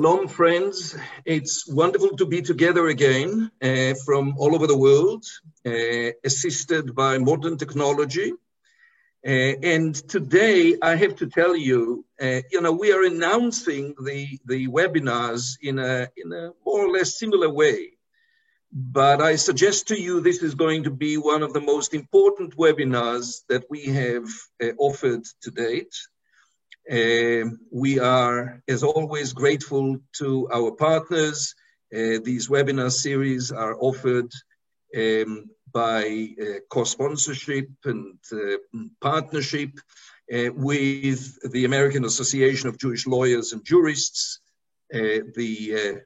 Shalom, friends. It's wonderful to be together again from all over the world, assisted by modern technology. And today I have to tell you, we are announcing the webinars in a more or less similar way. But I suggest to you this is going to be one of the most important webinars that we have offered to date. We are, as always, grateful to our partners. These webinar series are offered by co-sponsorship and partnership with the American Association of Jewish Lawyers and Jurists, the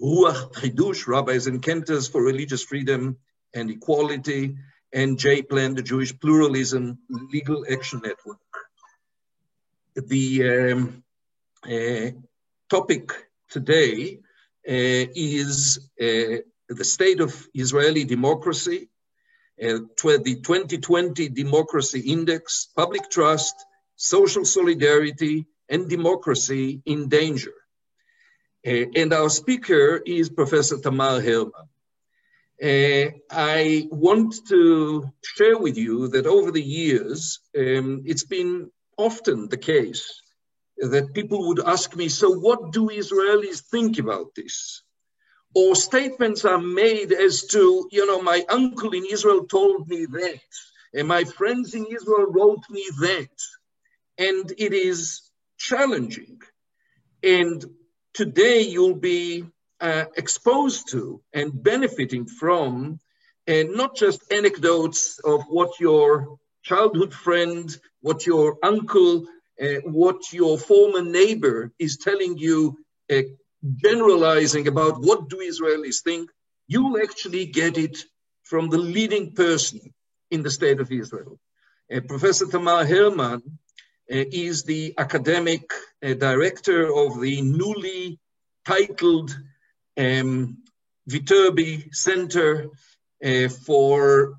Ruach Chidush, Rabbis and Cantors for Religious Freedom and Equality, and JPLAN, the Jewish Pluralism Legal Action Network. The topic today is the state of Israeli democracy, the 2020 Democracy Index, public trust, social solidarity, and democracy in danger. And our speaker is Professor Tamar Hermann. I want to share with you that over the years, it's been often the case that people would ask me, so what do Israelis think about this? Or statements are made as to, my uncle in Israel told me that, and my friends in Israel wrote me that. And it is challenging. And today you'll be exposed to and benefiting from not just anecdotes of what your childhood friend, what your uncle, what your former neighbor is telling you, generalizing about what do Israelis think. You'll actually get it from the leading person in the state of Israel. Professor Tamar Hermann is the academic director of the newly titled Viterbi Center for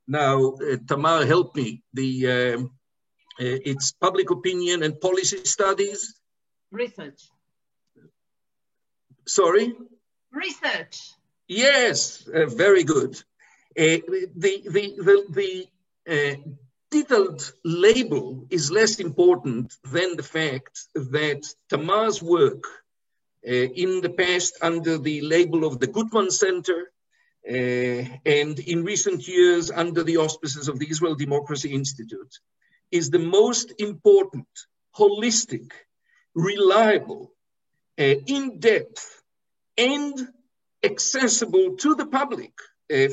now, Tamar, help me. It's public opinion and policy studies. Research. Sorry? Research. Yes, very good. The detailed label is less important than the fact that Tamar's work in the past under the label of the Gutman Center, and in recent years under the auspices of the Israel Democracy Institute, is the most important, holistic, reliable, in-depth, and accessible to the public,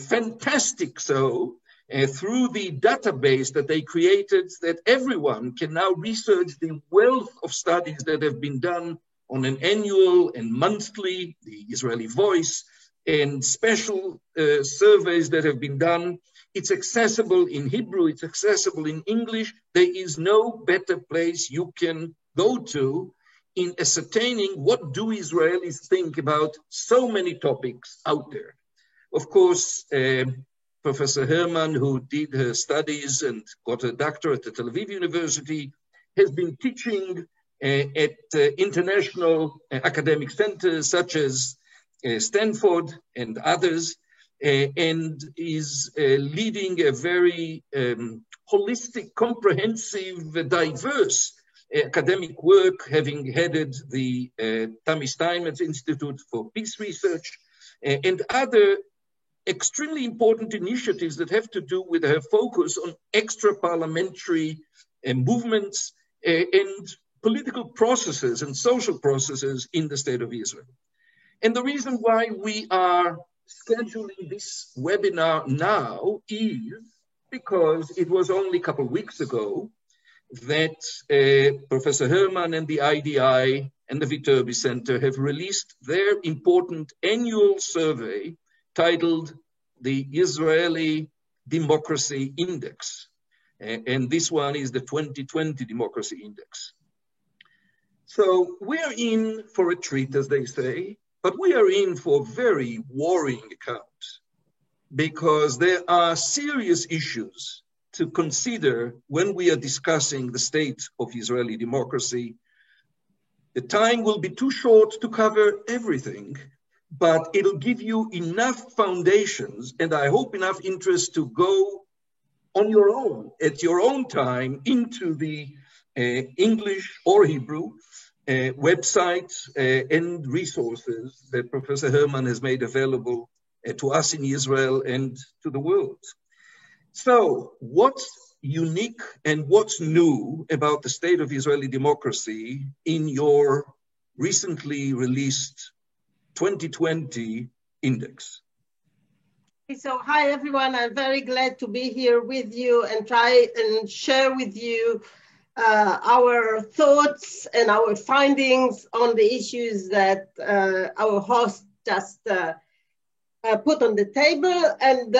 fantastic so, through the database that they created, that everyone can now research the wealth of studies that have been done on an annual and monthly, the Israeli Voice, and special surveys that have been done. It's accessible in Hebrew, it's accessible in English. There is no better place you can go to in ascertaining what do Israelis think about so many topics out there. Of course, Professor Hermann, who did her studies and got a doctorate at Tel Aviv University, has been teaching at international academic centers such as Stanford and others, and is leading a very holistic, comprehensive, diverse academic work, having headed the Tammy Steinmetz Institute for Peace Research and other extremely important initiatives that have to do with her focus on extra-parliamentary movements and political processes and social processes in the state of Israel. And the reason why we are scheduling this webinar now is because it was only a couple of weeks ago that Professor Hermann and the IDI and the Viterbi Center have released their important annual survey titled the Israeli Democracy Index. And this one is the 2020 Democracy Index. So we're in for a treat, as they say, but we are in for very worrying accounts because there are serious issues to consider when we are discussing the state of Israeli democracy, The time will be too short to cover everything, but it'll give you enough foundations and I hope enough interest to go on your own, at your own time, into the English or Hebrew websites and resources that Professor Herman has made available to us in Israel and to the world. So what's unique and what's new about the state of Israeli democracy in your recently released 2020 index? So hi everyone, I'm very glad to be here with you and try and share with you our thoughts and our findings on the issues that our host just put on the table. And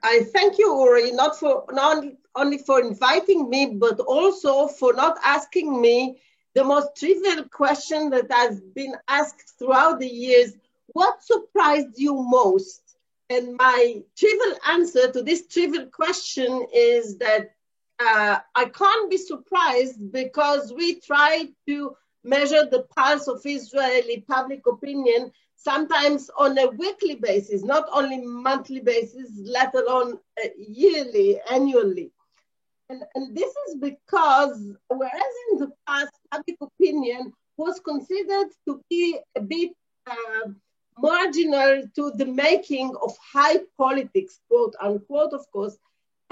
I thank you, Uri, not only for inviting me, but also for not asking me the most trivial question that has been asked throughout the years: what surprised you most? And my trivial answer to this trivial question is that I can't be surprised, because we try to measure the pulse of Israeli public opinion sometimes on a weekly basis, not only monthly basis, let alone yearly, annually. And this is because, whereas in the past, public opinion was considered to be a bit marginal to the making of high politics, quote unquote, of course,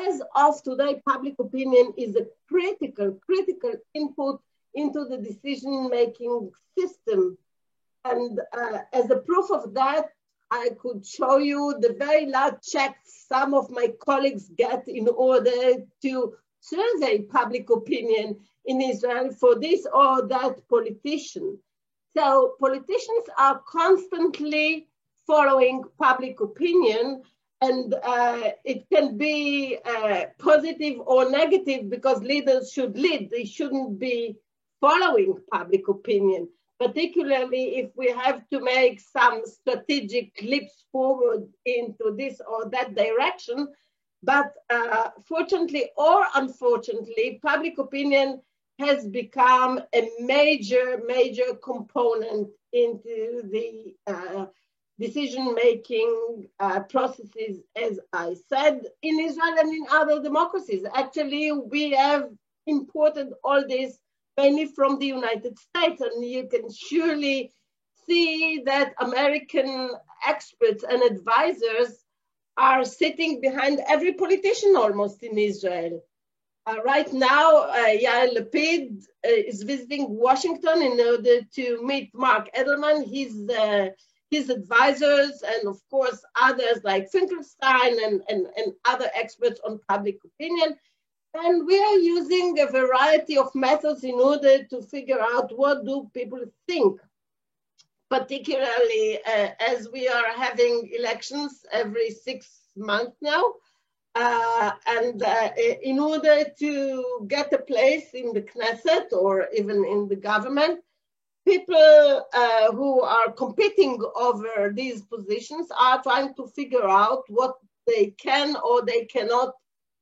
as of today, public opinion is a critical input into the decision-making system. And as a proof of that, I could show you the very large checks some of my colleagues get in order to survey public opinion in Israel for this or that politician. So politicians are constantly following public opinion, and it can be positive or negative, because leaders should lead. They shouldn't be following public opinion, particularly if we have to make some strategic leaps forward into this or that direction. But fortunately or unfortunately, public opinion has become a major component into the decision-making processes, as I said, in Israel and in other democracies. Actually, we have imported all this mainly from the United States, and you can surely see that American experts and advisors are sitting behind every politician almost in Israel. Right now, Yair Lapid is visiting Washington in order to meet Mark Edelman, his advisors, and of course others like Finkelstein and other experts on public opinion. And we are using a variety of methods in order to figure out what do people think, particularly as we are having elections every 6 months now. In order to get a place in the Knesset or even in the government, people who are competing over these positions are trying to figure out what they can or they cannot,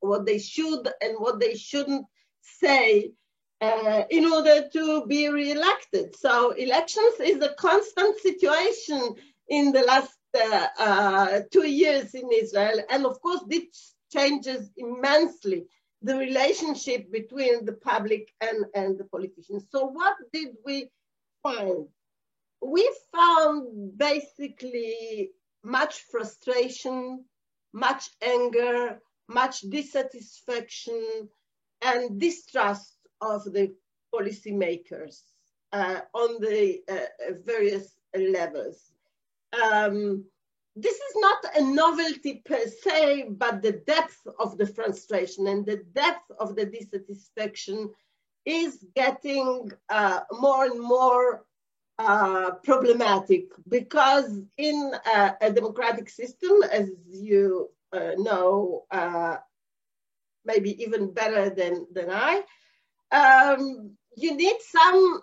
what they should and what they shouldn't say in order to be re-elected. So elections is a constant situation in the last 2 years in Israel. And of course, this changes immensely the relationship between the public and the politicians. So what did we find? We found basically much frustration, much anger, much dissatisfaction, and distrust of the policymakers on the various levels. This is not a novelty per se, but the depth of the frustration and the depth of the dissatisfaction is getting more and more problematic, because in a democratic system, as you know, maybe even better than I, you need some,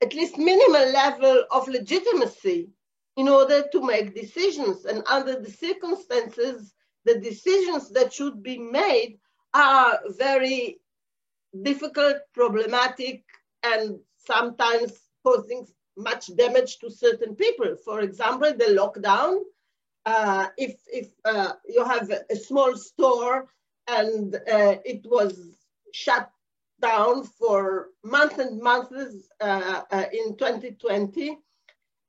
at least minimal level of legitimacy in order to make decisions. And under the circumstances, the decisions that should be made are very difficult, problematic, and sometimes causing much damage to certain people. For example, the lockdown. If you have a small store and it was shut down for months and months in 2020,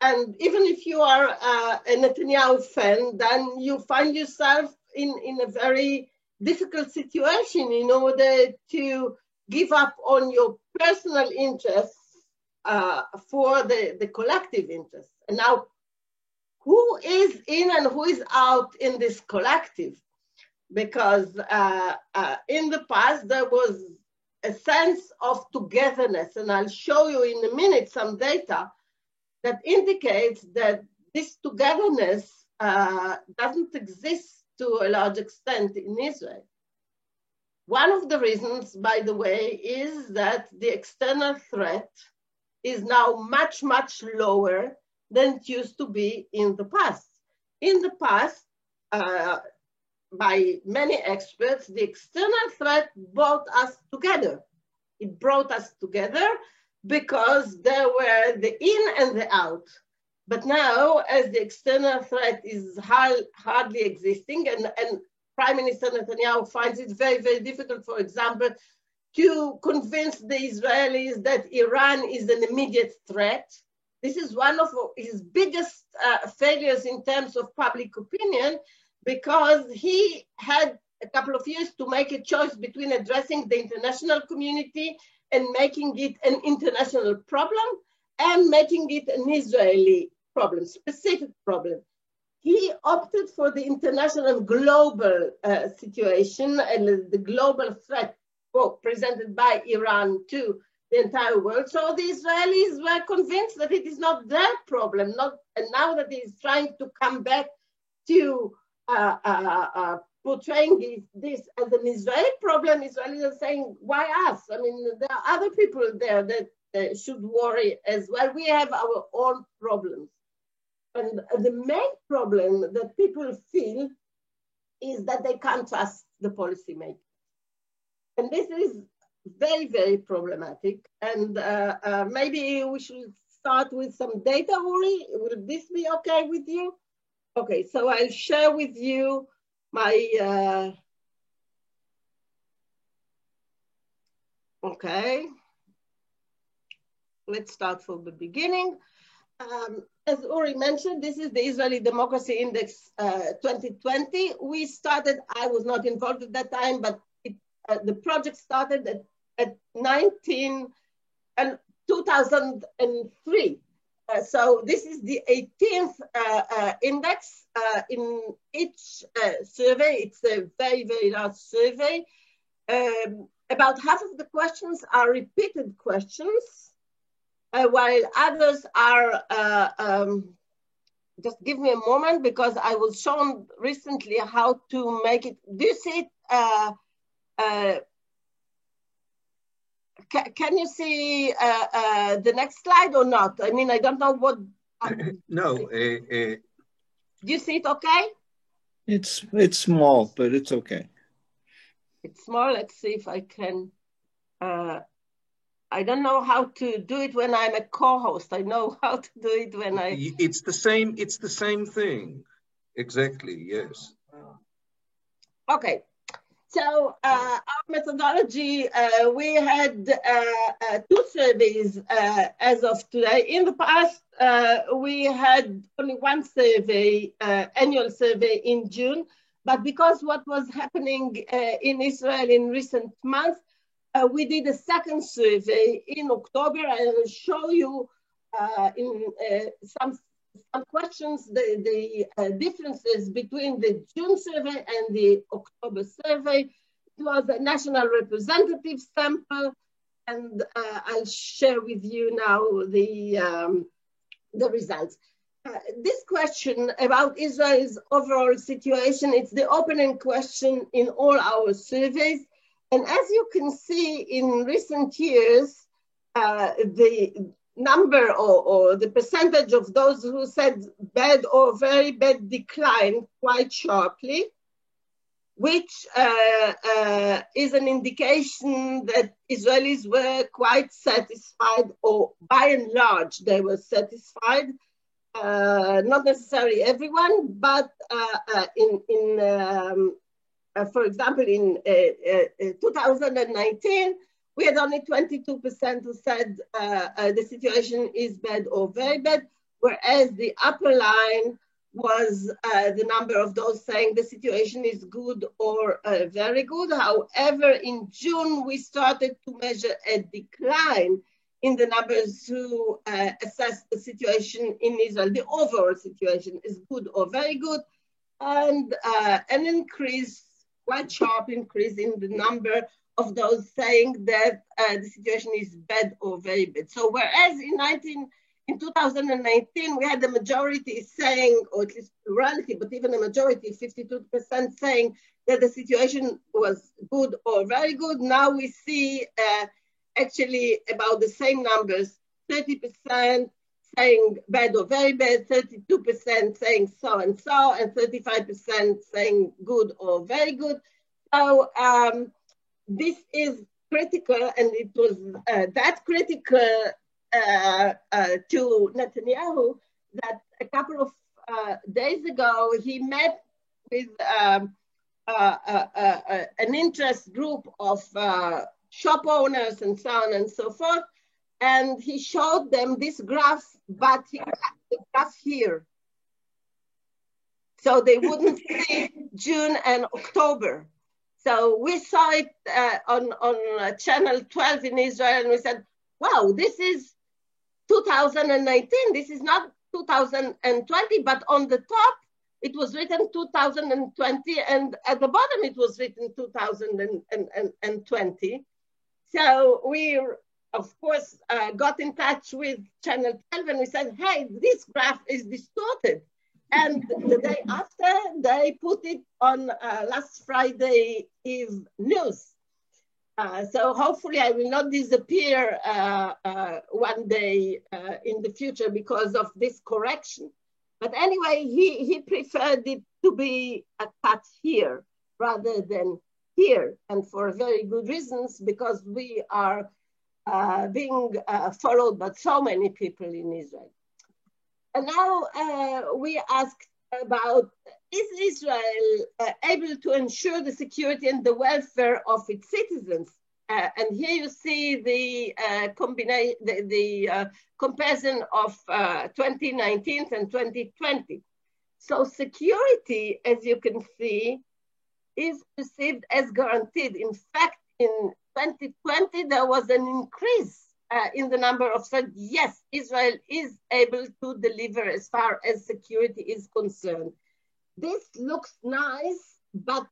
and even if you are a Netanyahu fan, then you find yourself in a very difficult situation in order to give up on your personal interests for the collective interests. And now, who is in and who is out in this collective? Because in the past, there was a sense of togetherness, and I'll show you in a minute some data that indicates that this togetherness doesn't exist to a large extent in Israel. One of the reasons, by the way, is that the external threat is now much, much lower than it used to be in the past. In the past, by many experts, the external threat brought us together. It brought us together because there were the in and the out. But now, as the external threat is hardly existing, and Prime Minister Netanyahu finds it very, very difficult, for example, to convince the Israelis that Iran is an immediate threat. This is one of his biggest failures in terms of public opinion, because he had a couple of years to make a choice between addressing the international community and making it an international problem and making it an Israeli problem, specific problem. He opted for the international global situation and the global threat presented by Iran to the entire world. So the Israelis were convinced that it is not their problem, and now that he is trying to come back to portraying this as an Israeli problem, Israelis are saying, why us? I mean, there are other people there that should worry as well. We have our own problems. And the main problem that people feel is that they can't trust the policymakers. And this is very, very problematic. And maybe we should start with some data, Uri. Will this be okay with you? Okay, so I'll share with you my, okay. Let's start from the beginning. As Uri mentioned, this is the Israeli Democracy Index 2020. We started, I was not involved at that time, but the project started at 2003. So this is the 18th index in each survey. It's a very, very large survey. About half of the questions are repeated questions, while others are, just give me a moment, because I was shown recently how to make it. Do you see it? Can you see the next slide or not? I mean, I don't know what. No. Do you see it okay? It's small, but it's okay. It's small. Let's see if I can. I don't know how to do it when I'm a co-host. I know how to do it when I. It's the same. It's the same thing. Exactly. Yes. Okay. So our methodology, we had 2 surveys as of today. In the past, we had only 1 survey, annual survey in June, but because what was happening in Israel in recent months, we did a second survey in October. I will show you in some questions the differences between the June survey and the October survey. It was a national representative sample, and I'll share with you now the results. This question about Israel's overall situation, it's the opening question in all our surveys. And as you can see, in recent years, the number or the percentage of those who said bad or very bad declined quite sharply. which is an indication that Israelis were quite satisfied, or by and large, they were satisfied. Not necessarily everyone, but for example, in 2019, we had only 22% who said the situation is bad or very bad, whereas the upper line was the number of those saying the situation is good or very good. However, in June, we started to measure a decline in the numbers who assess the situation in Israel. The overall situation is good or very good, and an increase, quite sharp increase in the number of those saying that the situation is bad or very bad. So whereas in 2019, we had the majority saying, or at least plurality, but even a majority, 52% saying that the situation was good or very good. Now we see actually about the same numbers, 30% saying bad or very bad, 32% saying so and so, and 35% saying good or very good. So this is critical, and it was that critical to Netanyahu that a couple of days ago he met with an interest group of shop owners and so on and so forth, and he showed them this graph, but he had the graph here, so they wouldn't see June and October. So we saw it on channel 12 in Israel, and we said, wow, this is 2019, this is not 2020, but on the top, it was written 2020, and at the bottom, it was written 2020. So we, of course, got in touch with channel 12, and we said, hey, this graph is distorted. And the day after, they put it on last Friday Eve news. So hopefully I will not disappear one day in the future because of this correction. But anyway, he preferred it to be a cut here rather than here, and for very good reasons, because we are being followed by so many people in Israel. And now we asked about, is Israel able to ensure the security and the welfare of its citizens? And here you see the comparison of 2019 and 2020. So security, as you can see, is perceived as guaranteed. In fact, in 2020, there was an increase in the number of said, yes, Israel is able to deliver as far as security is concerned. This looks nice, but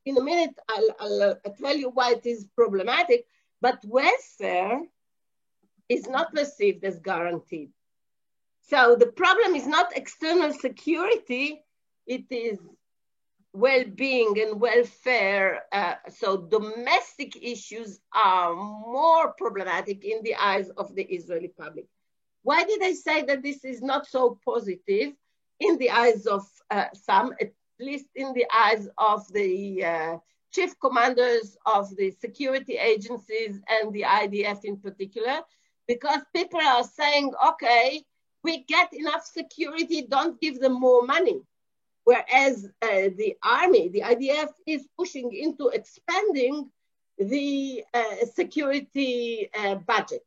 in a minute, I'll tell you why it is problematic, but welfare is not perceived as guaranteed. So the problem is not external security, it is well-being and welfare. So domestic issues are more problematic in the eyes of the Israeli public. Why did I say that this is not so positive in the eyes of some, at least in the eyes of the chief commanders of the security agencies and the IDF in particular? Because people are saying, okay, we get enough security, don't give them more money. Whereas the army, the IDF, is pushing into expanding the security budget.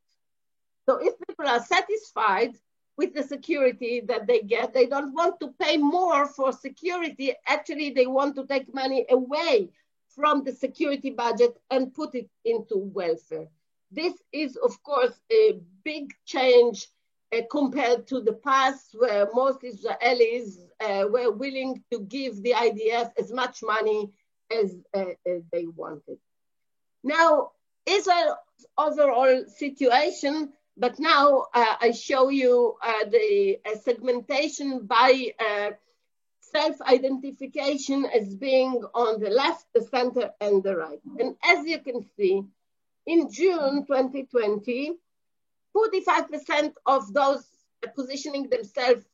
So if people are satisfied with the security that they get, they don't want to pay more for security. Actually, they want to take money away from the security budget and put it into welfare. This is, of course, a big change compared to the past, where most Israelis were willing to give the IDF as much money as they wanted. Now, Israel's overall situation, but now I show you the segmentation by self-identification as being on the left, the center, and the right. And as you can see, in June 2020, 45% of those positioning themselves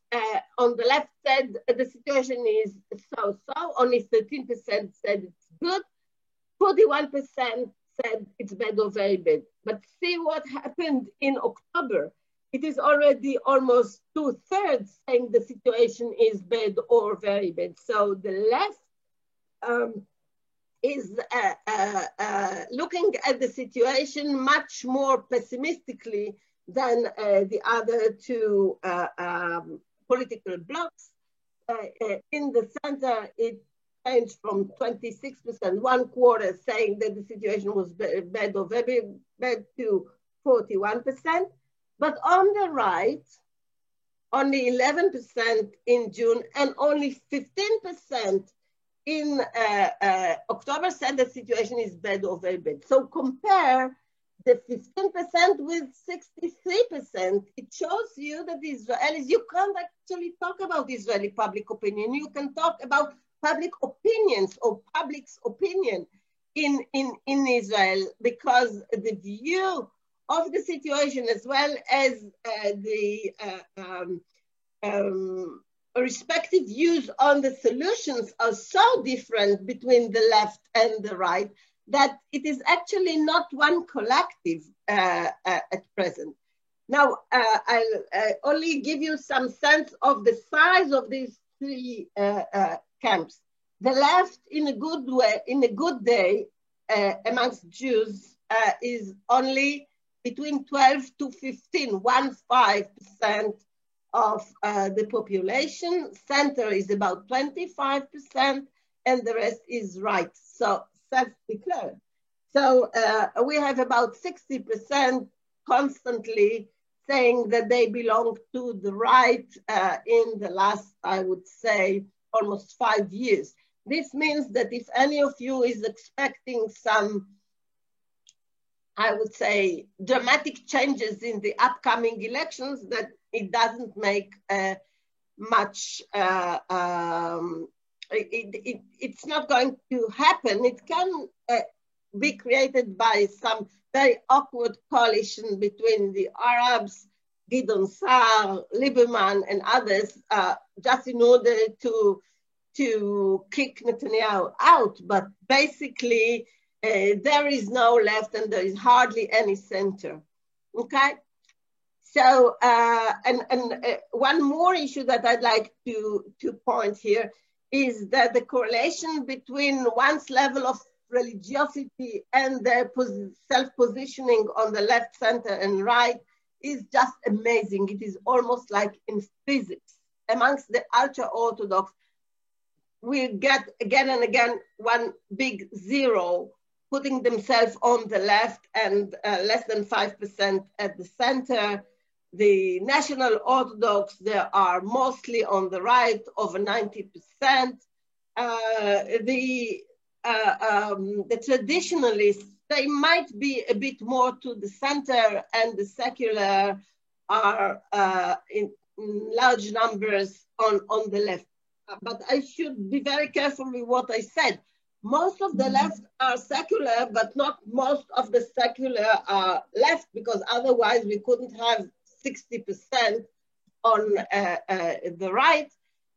on the left said the situation is so-so. Only 13% said it's good. 41% said it's bad or very bad. But see what happened in October. It is already almost 2/3 saying the situation is bad or very bad. So the left is looking at the situation much more pessimistically than the other two political blocs. In the center, it changed from 26%, 1/4 saying that the situation was bad or very bad, to 41%. But on the right, only 11% in June and only 15% in October said the situation is bad or very bad. So compare the 15% with 63%. It shows you that the Israelis, you can't actually talk about Israeli public opinion. You can talk about public opinions or public's opinion in Israel, because the view of the situation, as well as the respective views on the solutions, are so different between the left and the right that it is actually not one collective at present. Now, I'll only give you some sense of the size of these three camps. The left, in a good way, in a good day, amongst Jews, is only between 12 to 15% of the population. Center is about 25%, and the rest is right, so self-declared. So we have about 60% constantly saying that they belong to the right in the last, I would say, almost 5 years. This means that if any of you is expecting some, I would say, dramatic changes in the upcoming elections, that it doesn't make much, it's not going to happen. It can be created by some very awkward coalition between the Arabs, Gideon Saar, Lieberman, and others, just in order to kick Netanyahu out. But basically, there is no left and there is hardly any center, okay? So, one more issue that I'd like to point here is that the correlation between one's level of religiosity and their self-positioning on the left, center, and right is just amazing. It is almost like in physics. Amongst the ultra-Orthodox, we get again and again one big zero, putting themselves on the left, and less than 5% at the center. The National Orthodox, they are mostly on the right, over 90%. The traditionalists, they might be a bit more to the center, and the secular are in large numbers on the left. But I should be very careful with what I said. Most of the left are secular, but not most of the secular are left, because otherwise we couldn't have 60% on the right,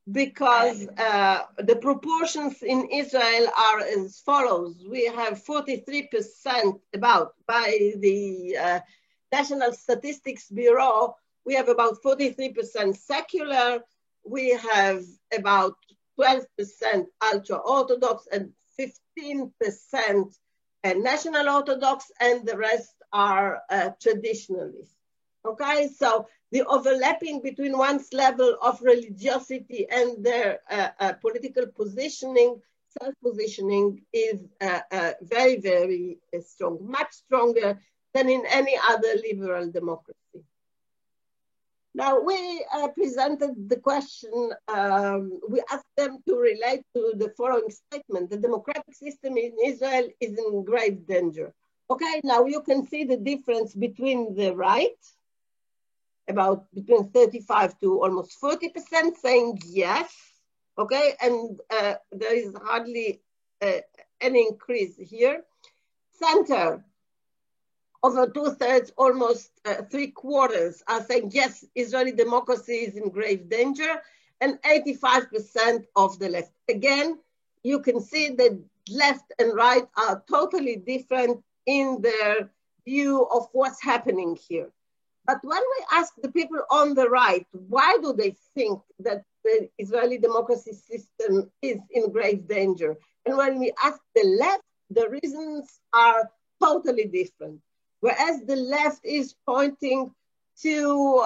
because the proportions in Israel are as follows. We have 43% about, by the National Statistics Bureau, we have about 43% secular, we have about 12% ultra-Orthodox and 15% National Orthodox, and the rest are traditionalists. Okay, so the overlapping between one's level of religiosity and their political positioning, self-positioning, is very, very strong, much stronger than in any other liberal democracy. Now, we presented the question, we asked them to relate to the following statement: the democratic system in Israel is in grave danger. Okay, now you can see the difference between the right, about between 35 to almost 40% saying yes, okay, and there is hardly any increase here. Center, over 2/3, almost 3/4 are saying yes, Israeli democracy is in grave danger, and 85% of the left. Again, you can see the left and right are totally different in their view of what's happening here. But when we ask the people on the right, why do they think that the Israeli democracy system is in grave danger? And when we ask the left, the reasons are totally different. Whereas the left is pointing to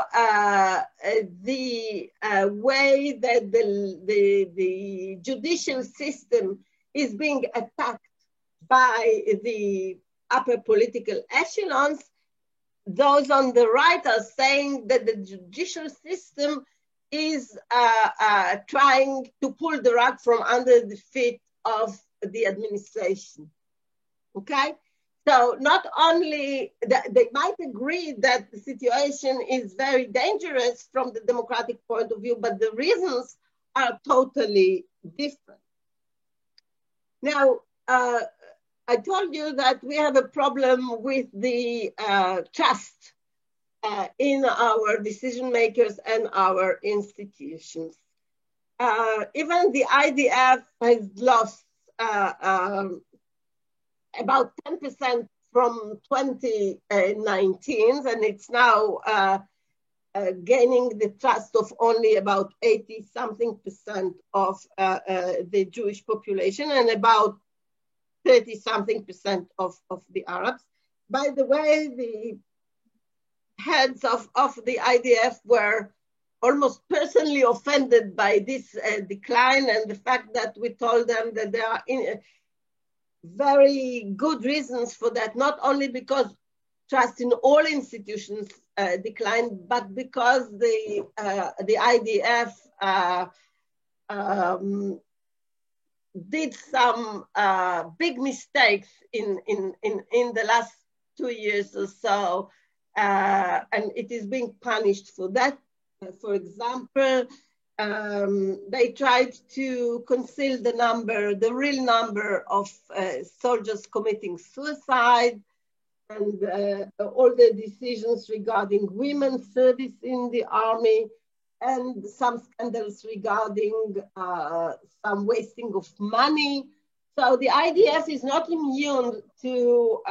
the way that the judicial system is being attacked by the upper political echelons, those on the right are saying that the judicial system is trying to pull the rug from under the feet of the administration. Okay? So not only they might agree that the situation is very dangerous from the democratic point of view, but the reasons are totally different. Now, I told you that we have a problem with the trust in our decision makers and our institutions. Even the IDF has lost about 10% from 2019, and it's now gaining the trust of only about 80-something% of the Jewish population and about 30-something% of the Arabs. By the way, the heads of the IDF were almost personally offended by this decline, and the fact that we told them that there are very good reasons for that, not only because trust in all institutions declined, but because the IDF did some big mistakes in the last 2 years or so, and it is being punished for that. For example, they tried to conceal the real number of soldiers committing suicide, and all the decisions regarding women's service in the army, and some scandals regarding some wasting of money. So the IDF is not immune to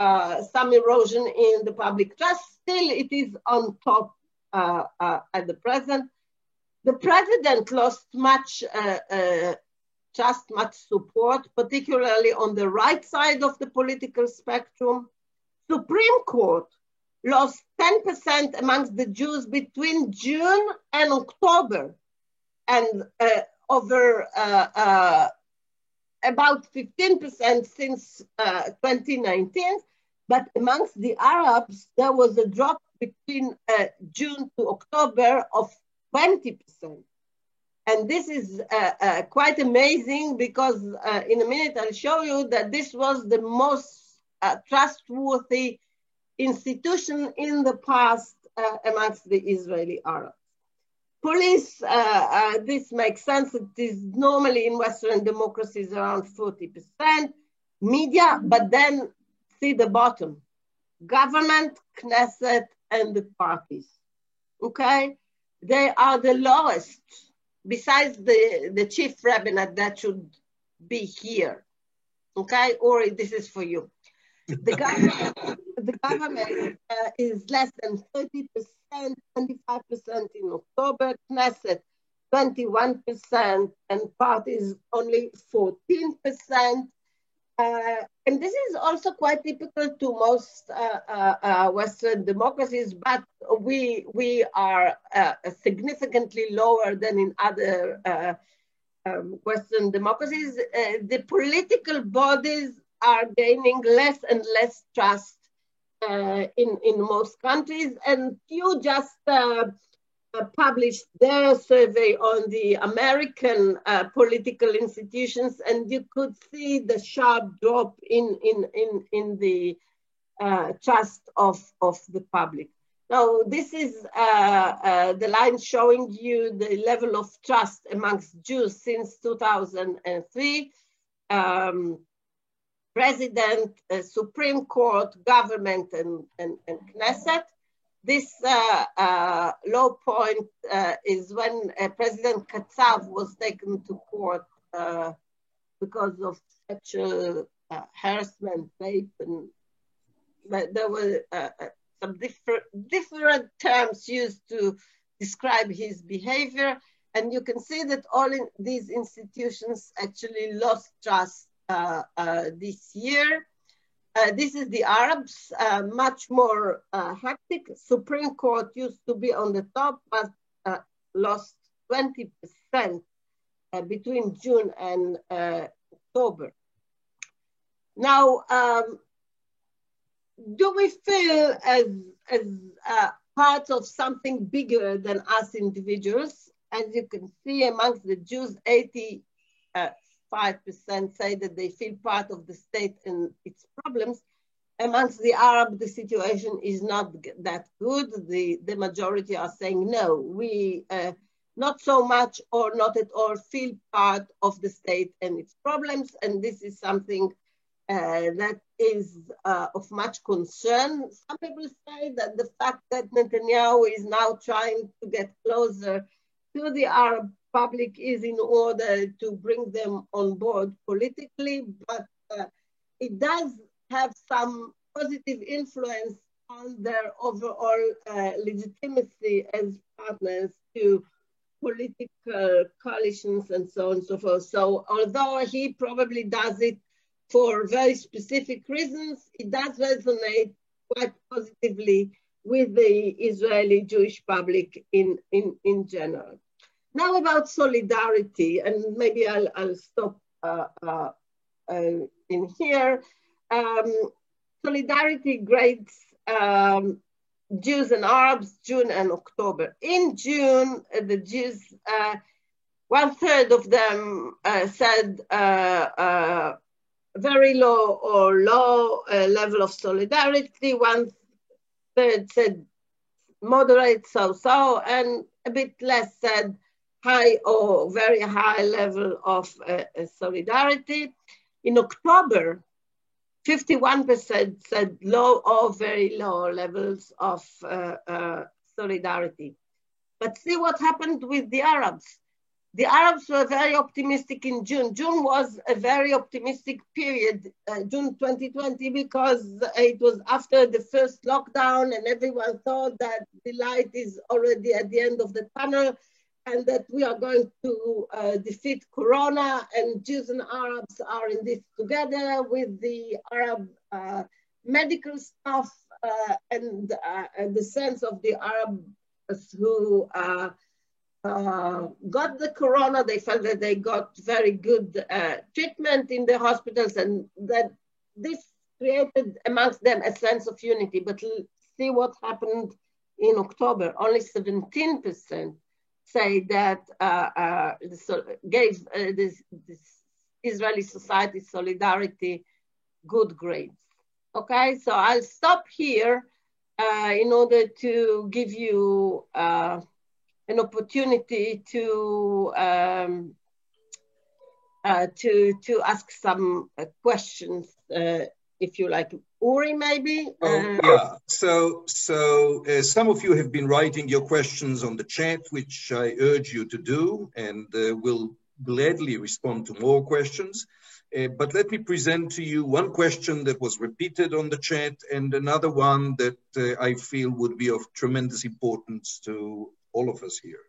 some erosion in the public trust. Still, it is on top at the present. The president lost much trust, much support, particularly on the right side of the political spectrum. Supreme Court lost 10% amongst the Jews between June and October, and over about 15% since 2019. But amongst the Arabs, there was a drop between June to October of 20%. And this is quite amazing because in a minute I'll show you that this was the most trustworthy institution in the past amongst the Israeli Arabs. Police, this makes sense. It is normally in Western democracies around 40%. Media, but then see the bottom. Government, Knesset, and the parties. Okay? They are the lowest, besides the chief rabbinate that should be here. Okay? Or this is for you. The government is less than 30%, 25% in October, Knesset 21%, and parties only 14%. And this is also quite typical to most Western democracies, but we are significantly lower than in other Western democracies. The political bodies are gaining less and less trust in most countries, and you just published their survey on the American political institutions, and you could see the sharp drop in the trust of the public. Now, this is the line showing you the level of trust amongst Jews since 2003. President, Supreme Court, government, and Knesset. This low point is when President Katsav was taken to court because of sexual harassment, rape, and there were some different terms used to describe his behavior. And you can see that all these institutions actually lost trust this year. This is the Arabs, much more hectic. Supreme Court used to be on the top, but lost 20% between June and October. Now, do we feel as part of something bigger than us individuals? As you can see, amongst the Jews, 85% say that they feel part of the state and its problems. Amongst the Arab, the situation is not that good. The majority are saying, no, we not so much or not at all feel part of the state and its problems. And this is something that is of much concern. Some people say that the fact that Netanyahu is now trying to get closer to the Arab public is in order to bring them on board politically, but it does have some positive influence on their overall legitimacy as partners to political coalitions and so on and so forth. So although he probably does it for very specific reasons, it does resonate quite positively with the Israeli Jewish public in general. Now about solidarity, and maybe I'll stop in here. Solidarity grades Jews and Arabs, June and October. In June, the Jews, 1/3 of them said very low or low level of solidarity, 1/3 said moderate, so, and a bit less said high or very high level of solidarity. In October, 51% said low or very low levels of solidarity. But see what happened with the Arabs. The Arabs were very optimistic in June. June was a very optimistic period, June 2020, because it was after the first lockdown and everyone thought that the light is already at the end of the tunnel and that we are going to defeat Corona, and Jews and Arabs are in this together with the Arab medical staff and the sense of the Arabs who got the Corona. They felt that they got very good treatment in the hospitals, and that this created amongst them a sense of unity. But see what happened in October. Only 17% say that gave this Israeli society solidarity good grades. Okay, so I'll stop here in order to give you an opportunity to ask some questions, if you like. Uri, maybe? Yeah, so some of you have been writing your questions on the chat, which I urge you to do, and we'll gladly respond to more questions. But let me present to you one question that was repeated on the chat and another one that I feel would be of tremendous importance to all of us here.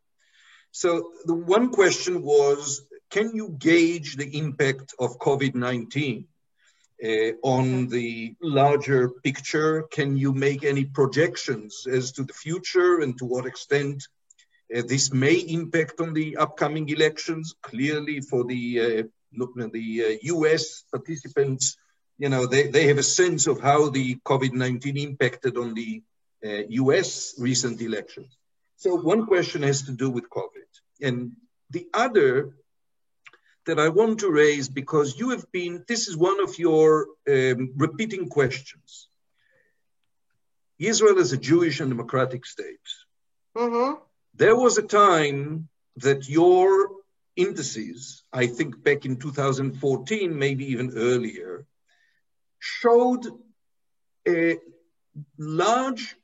So the one question was, can you gauge the impact of COVID-19 on the larger picture? Can you make any projections as to the future and to what extent this may impact on the upcoming elections? Clearly for the US participants, you know, they have a sense of how the COVID-19 impacted on the US recent elections. So one question has to do with COVID. And the other that I want to raise, because you have been, this is one of your repeating questions. Israel is a Jewish and democratic state. Mm-hmm. There was a time that your indices, I think back in 2014, maybe even earlier, showed a large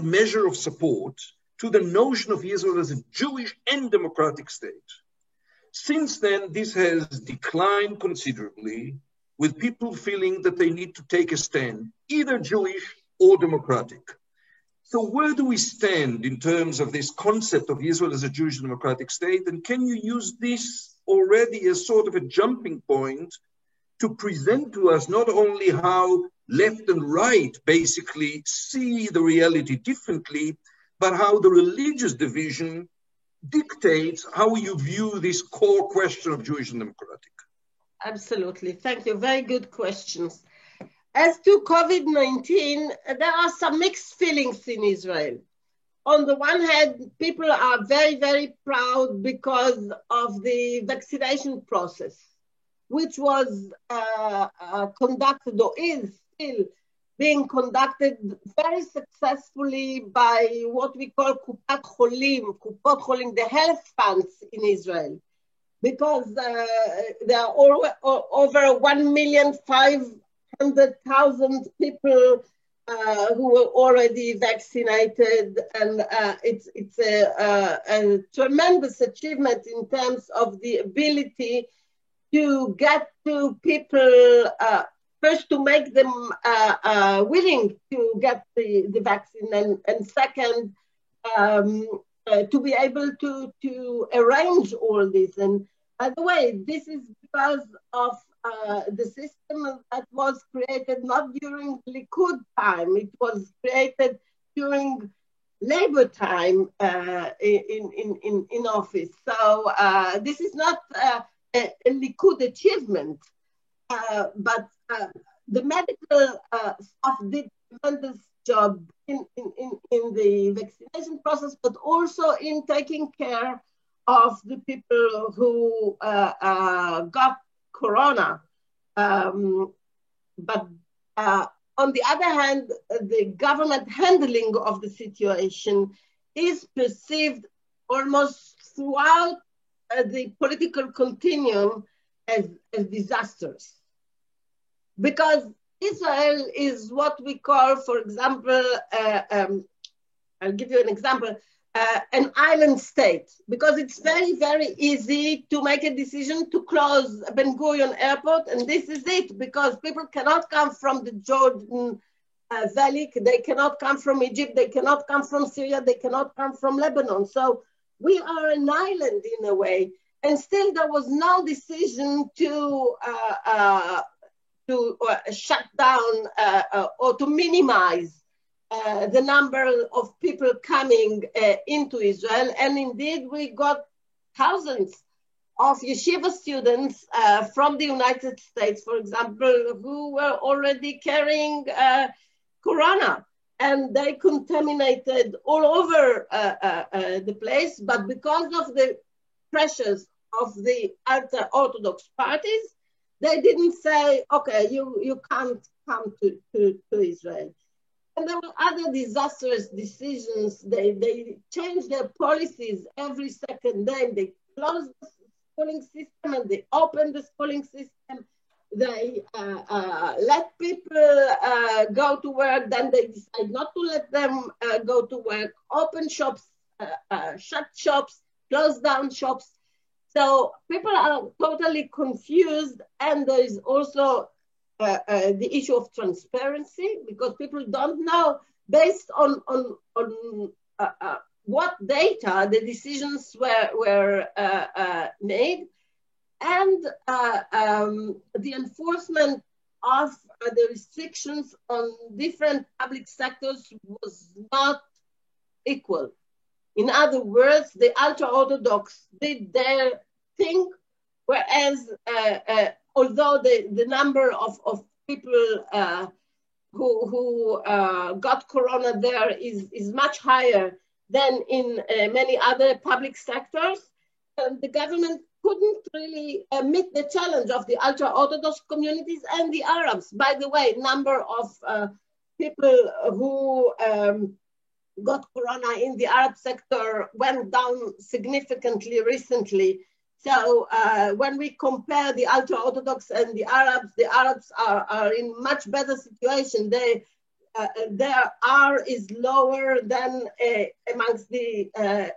measure of support to the notion of Israel as a Jewish and democratic state. Since then, this has declined considerably, with people feeling that they need to take a stand, either Jewish or democratic. So where do we stand in terms of this concept of Israel as a Jewish democratic state? And can you use this already as sort of a jumping point to present to us not only how left and right basically see the reality differently, but how the religious division dictates how you view this core question of Jewish and democratic? Absolutely. Thank you. Very good questions. As to COVID-19, there are some mixed feelings in Israel. On the one hand, people are very, very proud because of the vaccination process, which was conducted or is still being conducted very successfully by what we call Kupot Cholim, the health funds in Israel, because there are over 1,500,000 people who were already vaccinated, and it's a tremendous achievement in terms of the ability to get to people, first to make them willing to get the vaccine, and second, to be able to arrange all this. And by the way, this is because of the system that was created not during Likud time, it was created during Labor time in office. So this is not a Likud achievement, but the medical staff did a tremendous job in the vaccination process, but also in taking care of the people who got corona. But on the other hand, the government handling of the situation is perceived almost throughout the political continuum as disastrous. Because Israel is what we call, for example, I'll give you an example, an island state, because it's very, very easy to make a decision to close Ben Gurion Airport, and this is it, because people cannot come from the Jordan Valley, they cannot come from Egypt, they cannot come from Syria, they cannot come from Lebanon. So we are an island in a way, and still there was no decision to shut down or to minimize the number of people coming into Israel. And indeed, we got thousands of yeshiva students from the United States, for example, who were already carrying corona. And they contaminated all over the place. But because of the pressures of the ultra-Orthodox parties, they didn't say, okay, you can't come to Israel. And there were other disastrous decisions. They changed their policies every second day. They closed the schooling system and they opened the schooling system. They let people go to work, then they decide not to let them go to work, open shops, shut shops, close down shops. So people are totally confused, and there is also the issue of transparency, because people don't know based on what data the decisions were made, and the enforcement of the restrictions on different public sectors was not equal. In other words, the ultra-Orthodox did their thing, whereas although the number of people who got corona there is much higher than in many other public sectors, the government couldn't really meet the challenge of the ultra-Orthodox communities and the Arabs. By the way, number of people who got corona in the Arab sector went down significantly recently. So when we compare the ultra-Orthodox and the Arabs are in much better situation. Their R is lower than amongst the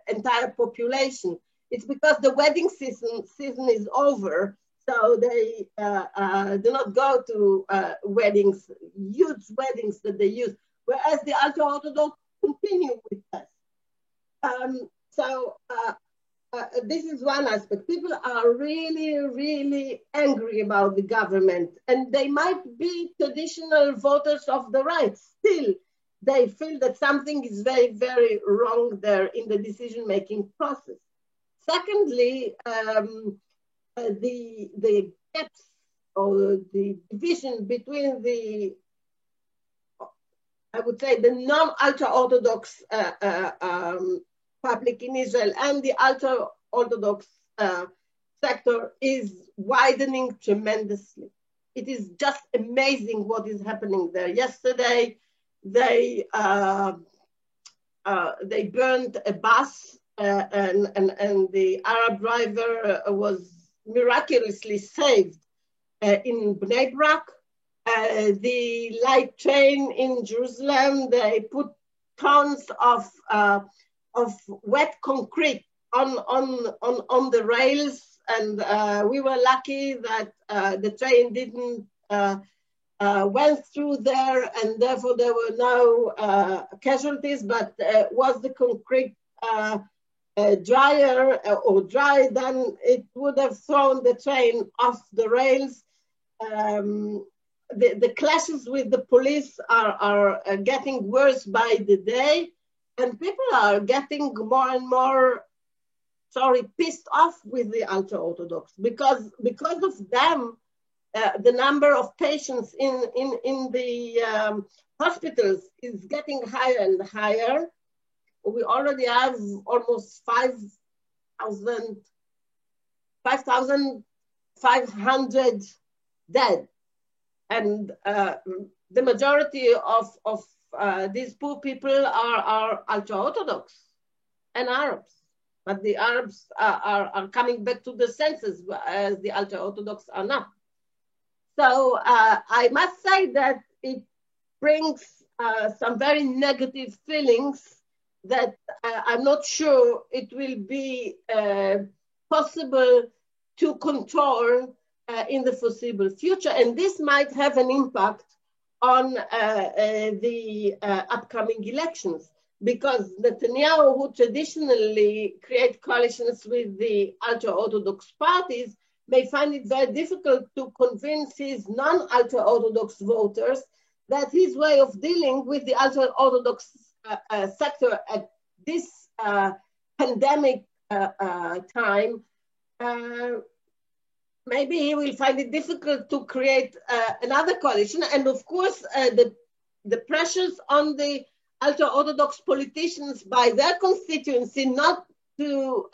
entire population. it's because the wedding season is over. So they do not go to weddings, huge weddings that they use, whereas the ultra-Orthodox continue with that. This is one aspect. People are really, really angry about the government, and they might be traditional voters of the right. Still, they feel that something is very, very wrong there in the decision-making process. Secondly, the gaps or the division between the, I would say, the non-ultra-Orthodox public in Israel and the ultra-Orthodox sector is widening tremendously. It is just amazing what is happening there. Yesterday, they burned a bus and the Arab driver was miraculously saved in Bnei Brak. The light train in Jerusalem, they put tons of wet concrete on the rails, and we were lucky that the train didn't went through there, and therefore there were no casualties. But was the concrete drier or dry, then it would have thrown the train off the rails. The clashes with the police are getting worse by the day, and people are getting more and more, pissed off with the ultra-Orthodox because of them. The number of patients in the hospitals is getting higher and higher. We already have almost 5,500 dead. And the majority of these poor people are ultra-Orthodox and Arabs. But the Arabs are coming back to the senses, as the ultra-Orthodox are not. So I must say that it brings some very negative feelings that I'm not sure it will be possible to control in the foreseeable future. And this might have an impact on the upcoming elections, because Netanyahu, who traditionally create coalitions with the ultra-Orthodox parties, may find it very difficult to convince his non-ultra-Orthodox voters that his way of dealing with the ultra-Orthodox sector at this pandemic time, maybe he will find it difficult to create another coalition. And of course, the pressures on the ultra-Orthodox politicians by their constituency not to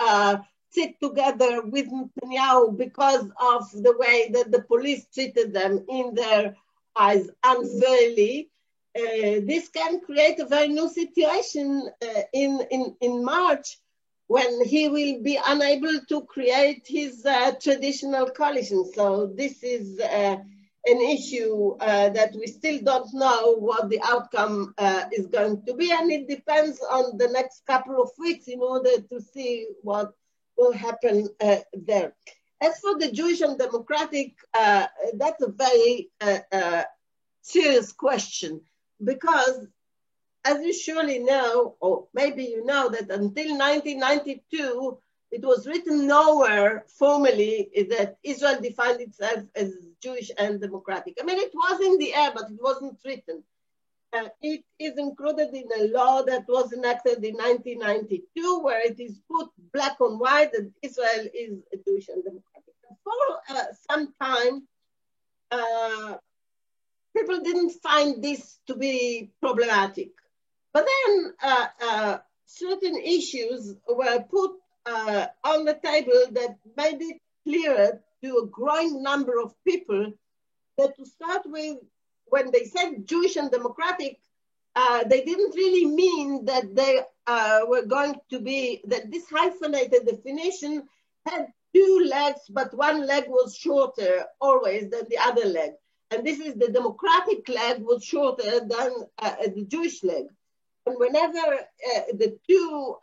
sit together with Netanyahu because of the way that the police treated them in their eyes unfairly. This can create a very new situation in March, when he will be unable to create his traditional coalition. So this is an issue that we still don't know what the outcome is going to be, and it depends on the next couple of weeks in order to see what will happen there. As for the Jewish and Democratic, that's a very serious question, because as you surely know, or maybe you know, that until 1992, it was written nowhere formally that Israel defined itself as Jewish and democratic. I mean, it was in the air, but it wasn't written. It is included in a law that was enacted in 1992, where it is put black on white that Israel is a Jewish and democratic. And for some time, people didn't find this to be problematic. But then certain issues were put on the table that made it clearer to a growing number of people that, to start with, when they said Jewish and democratic, they didn't really mean that they were going to be, that this hyphenated definition had two legs, but one leg was shorter always than the other leg. And this is the democratic leg was shorter than the Jewish leg. And whenever the two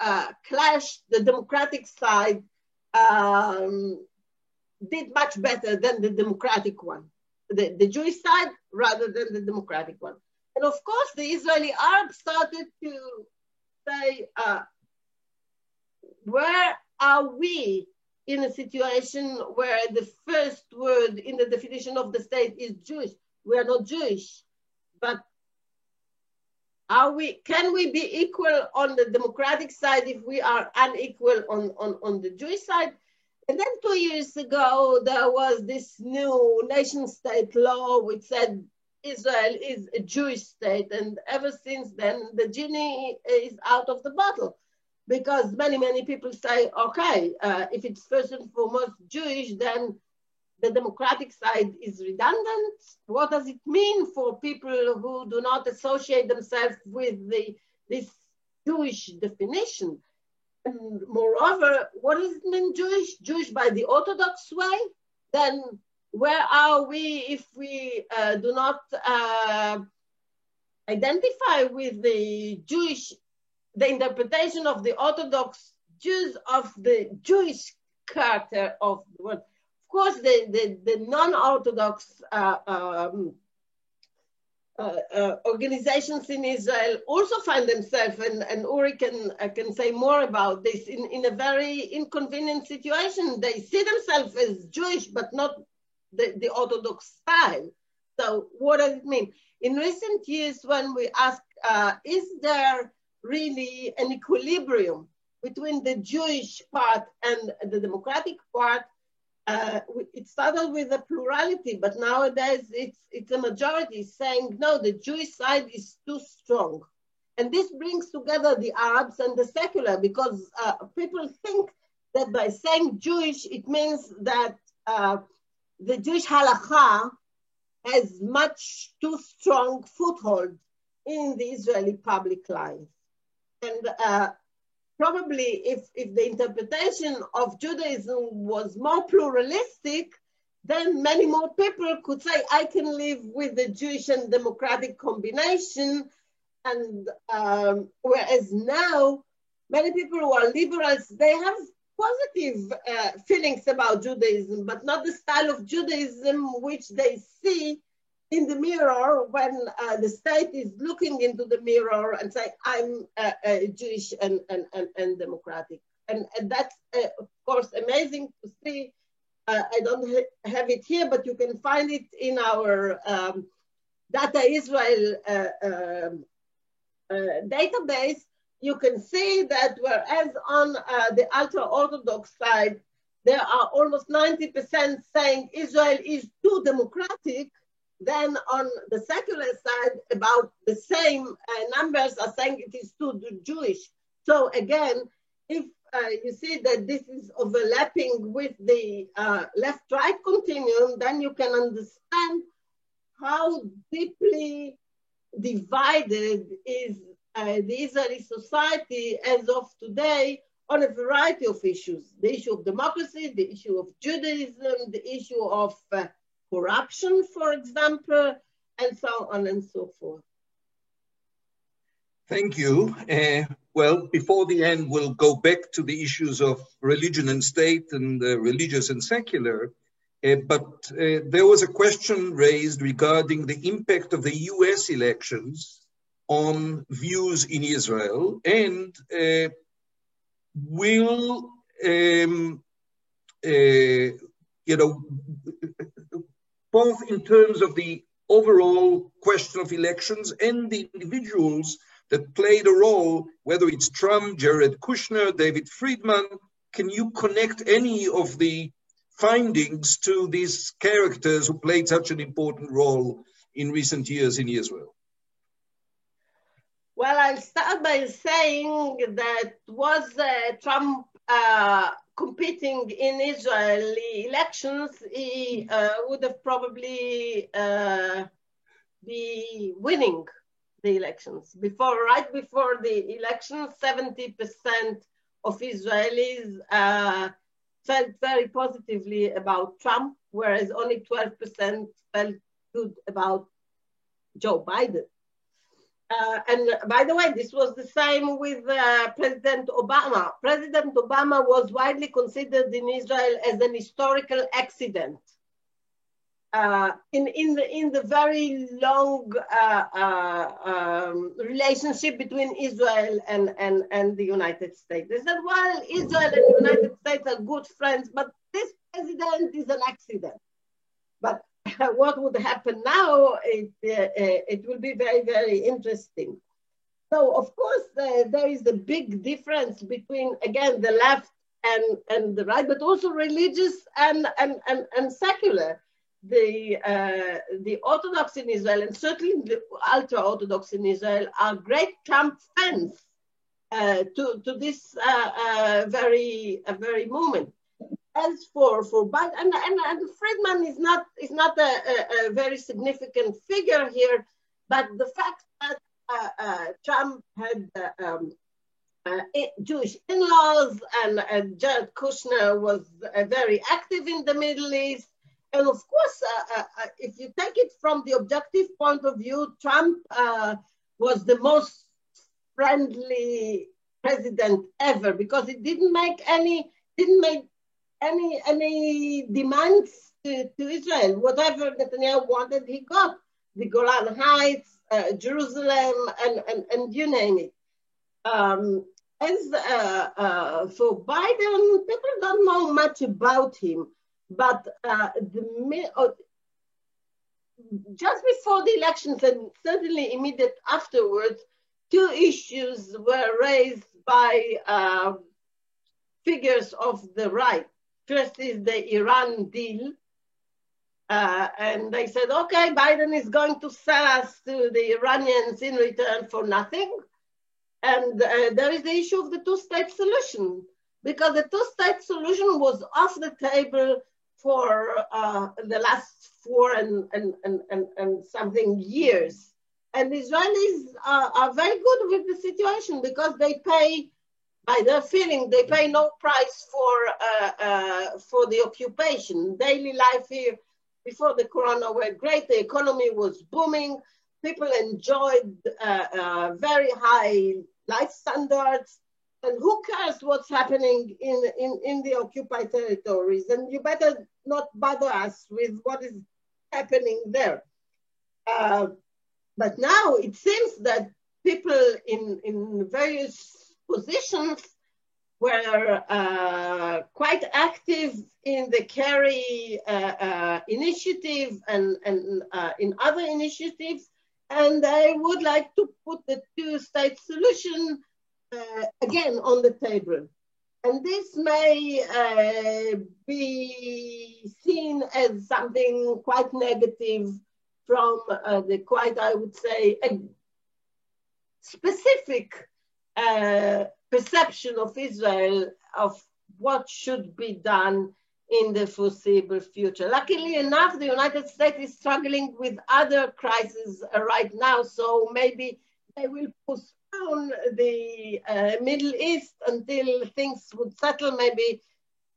clashed, the democratic side did much better than the democratic one, the Jewish side rather than the democratic one. And of course, the Israeli Arabs started to say, where are we in a situation where the first word in the definition of the state is Jewish? We are not Jewish, but can we be equal on the democratic side if we are unequal on the Jewish side? And then 2 years ago, there was this new nation state law which said Israel is a Jewish state. And ever since then, the genie is out of the bottle, because many people say, okay, if it's first and foremost Jewish, then the democratic side is redundant. What does it mean for people who do not associate themselves with this Jewish definition? And moreover, what does it mean Jewish? Jewish by the Orthodox way? Then where are we if we do not identify with the interpretation of the Orthodox Jews of the Jewish character of the world? Of course, the non-Orthodox organizations in Israel also find themselves, and Uri can say more about this, in a very inconvenient situation. They see themselves as Jewish, but not the Orthodox style. So what does it mean? In recent years, when we ask, is there really an equilibrium between the Jewish part and the democratic part? It started with a plurality, but nowadays it's a majority saying, no, the Jewish side is too strong. And this brings together the Arabs and the secular, because people think that by saying Jewish, it means that the Jewish halakha has much too strong foothold in the Israeli public life. And probably if the interpretation of Judaism was more pluralistic, then many more people could say, I can live with the Jewish and democratic combination. And whereas now, many people who are liberals, they have positive feelings about Judaism, but not the style of Judaism which they see in the mirror when the state is looking into the mirror and say, I'm Jewish and democratic. And that's, of course, amazing to see. I don't have it here, but you can find it in our Data Israel database. You can see that whereas on the ultra-Orthodox side, there are almost 90% saying Israel is too democratic, then on the secular side, about the same numbers are saying it is too Jewish. So again, if you see that this is overlapping with the left-right continuum, then you can understand how deeply divided is the Israeli society as of today on a variety of issues. The issue of democracy, the issue of Judaism, the issue of corruption, for example, and so on and so forth. Thank you. Well, before the end, we'll go back to the issues of religion and state and religious and secular. But there was a question raised regarding the impact of the US elections on views in Israel, and will, both in terms of the overall question of elections and the individuals that played a role, whether it's Trump, Jared Kushner, David Friedman, can you connect any of the findings to these characters who played such an important role in recent years in Israel? Well, I'll start by saying that was Trump competing in Israeli elections, he would have probably be winning the elections. Right before the election, 70% of Israelis felt very positively about Trump, whereas only 12% felt good about Joe Biden. And by the way, this was the same with President Obama. President Obama was widely considered in Israel as an historical accident in the very long relationship between Israel and the United States. They said, well, Israel and the United States are good friends, but this president is an accident. But what would happen now, it will be very, very interesting. So, of course, there is a big difference between, again, the left and the right, but also religious and secular. The Orthodox in Israel, and certainly the ultra-Orthodox in Israel, are great Trump fans to this very moment. As for Biden, and Friedman is not a very significant figure here, but the fact that Trump had Jewish in-laws and Jared Kushner was very active in the Middle East. And of course, if you take it from the objective point of view, Trump was the most friendly president ever because it didn't make any demands to Israel. Whatever Netanyahu wanted, he got. The Golan Heights, Jerusalem, and you name it. As for Biden, people don't know much about him. But just before the elections and certainly immediate afterwards, two issues were raised by figures of the right. First is the Iran deal. And they said, okay, Biden is going to sell us to the Iranians in return for nothing. And there is the issue of the two-state solution, because the two-state solution was off the table for the last 4 and something years. And the Israelis are very good with the situation because they pay, by their feeling, they pay no price for the occupation. Daily life here before the corona were great. The economy was booming. People enjoyed very high life standards. And who cares what's happening in the occupied territories? And you better not bother us with what is happening there. But now it seems that people in various positions were quite active in the Kerry initiative and in other initiatives. And I would like to put the two-state solution again on the table. And this may be seen as something quite negative from the quite, I would say, a specific perception of Israel of what should be done in the foreseeable future. Luckily enough, the United States is struggling with other crises right now, so maybe they will postpone the Middle East until things would settle. Maybe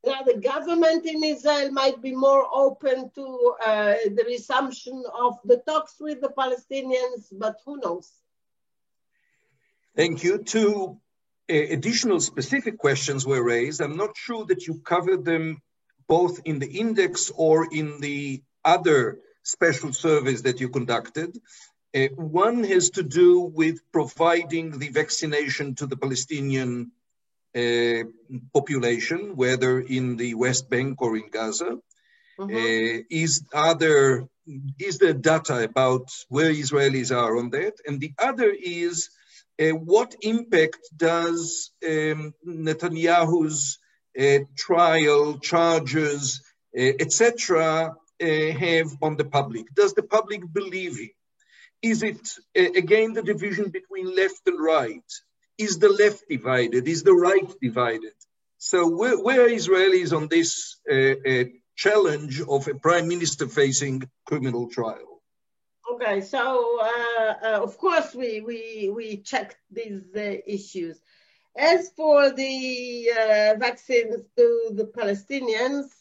the government in Israel might be more open to the resumption of the talks with the Palestinians, but who knows? Thank you. Two additional specific questions were raised. I'm not sure that you covered them both in the index or in the other special surveys that you conducted. One has to do with providing the vaccination to the Palestinian population, whether in the West Bank or in Gaza. Mm-hmm. Is there data about where Israelis are on that? And the other is, what impact does Netanyahu's trial, charges, etc., have on the public? Does the public believe him? Is it, again, the division between left and right? Is the left divided? Is the right divided? So where are Israelis on this challenge of a prime minister facing criminal trial? Okay, so of course we checked these issues. As for the vaccines to the Palestinians,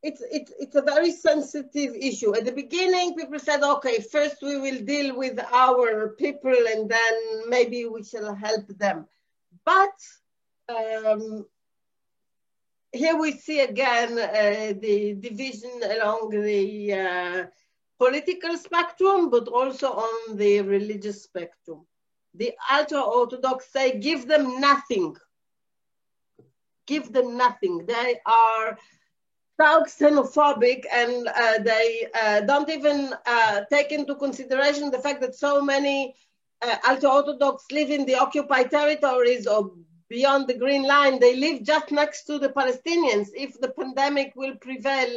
it's a very sensitive issue. At the beginning, people said, okay, first we will deal with our people and then maybe we shall help them. But here we see again the division along the political spectrum, but also on the religious spectrum. The ultra-Orthodox say, give them nothing. Give them nothing. They are so xenophobic, and they don't even take into consideration the fact that so many ultra-Orthodox live in the occupied territories or beyond the Green Line. They live just next to the Palestinians. If the pandemic will prevail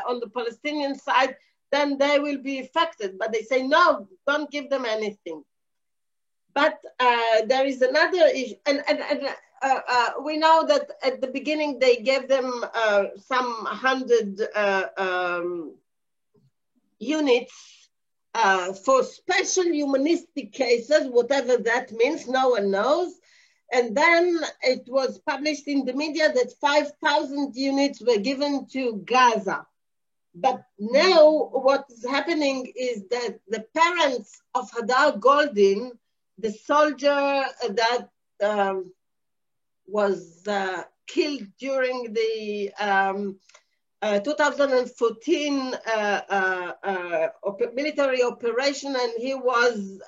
on the Palestinian side, then they will be affected. But they say, no, don't give them anything. But there is another issue, and we know that at the beginning they gave them some 100 units for special humanistic cases, whatever that means, no one knows. And then it was published in the media that 5,000 units were given to Gaza. But now what is happening is that the parents of Hadar Goldin, the soldier that was killed during the 2014 military operation, and he was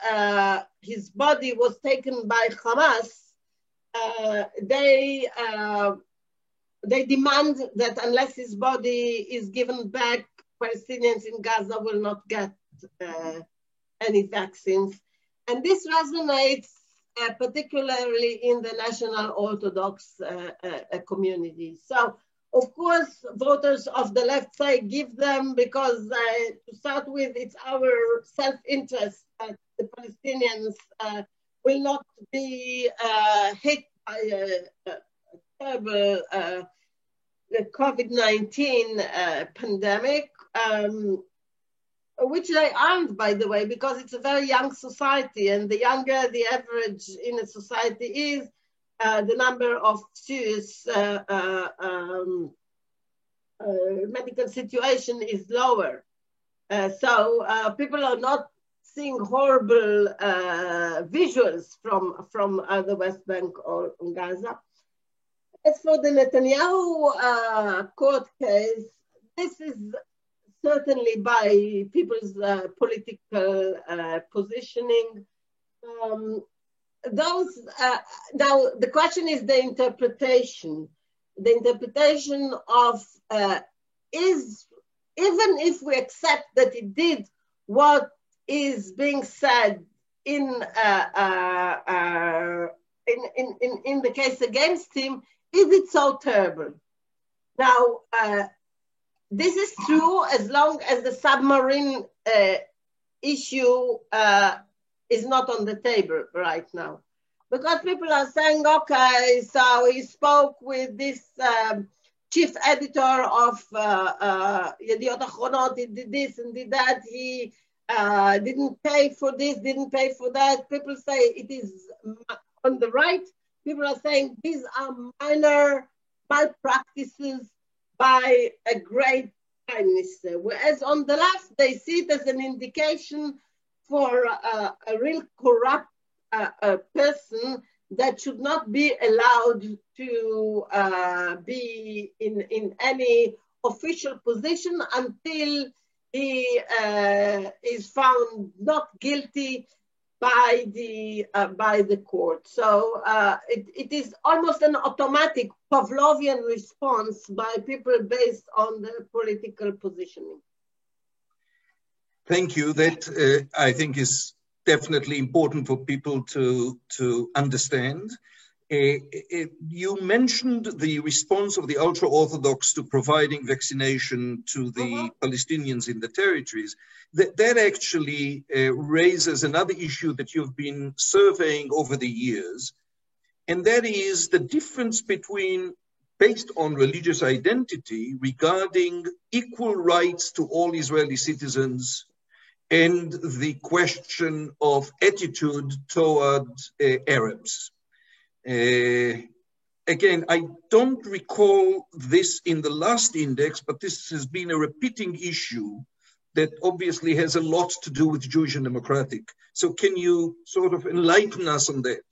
his body was taken by Hamas. They demand that unless his body is given back, Palestinians in Gaza will not get any vaccines. And this resonates particularly in the National Orthodox community. So, of course, voters of the left say give them because, to start with, it's our self-interest that the Palestinians will not be hit by a terrible COVID-19 pandemic, which they aren't, by the way, because it's a very young society, and the younger the average in a society is, the number of serious medical situation is lower. So people are not seeing horrible visuals from the West Bank or Gaza. As for the Netanyahu court case, this is certainly by people's political positioning. Now the question is the interpretation. The interpretation of is, even if we accept that it did what is being said in the case against him, is it so terrible? Now, this is true as long as the submarine issue is not on the table right now. Because people are saying, okay, so he spoke with this chief editor of Yediot Achronot, he did this and did that, he didn't pay for this, didn't pay for that. People say it is on the right. People are saying these are minor malpractices by a great prime minister. Whereas on the left, they see it as an indication for a real corrupt person that should not be allowed to be in any official position until he is found not guilty by the court. So it is almost an automatic Pavlovian response by people based on the political positioning. Thank you. That I think is definitely important for people to understand. You mentioned the response of the ultra-Orthodox to providing vaccination to the Palestinians in the territories. That actually raises another issue that you've been surveying over the years, and that is the difference between, based on religious identity, regarding equal rights to all Israeli citizens and the question of attitude toward Arabs. again, I don't recall this in the last index, but this has been a repeating issue that obviously has a lot to do with Jewish and democratic. So can you sort of enlighten us on that?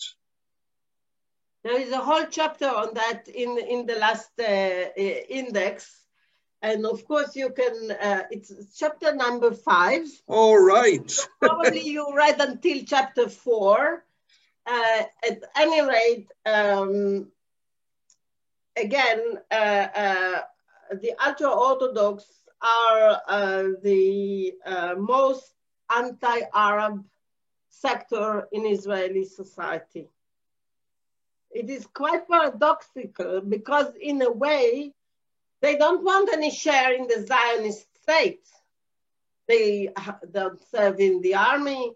There is a whole chapter on that in the last index. And of course you can, it's chapter number 5. All right. So probably you read until chapter 4. At any rate, again, the ultra-Orthodox are the most anti-Arab sector in Israeli society. It is quite paradoxical because in a way, they don't want any share in the Zionist state. They don't serve in the army.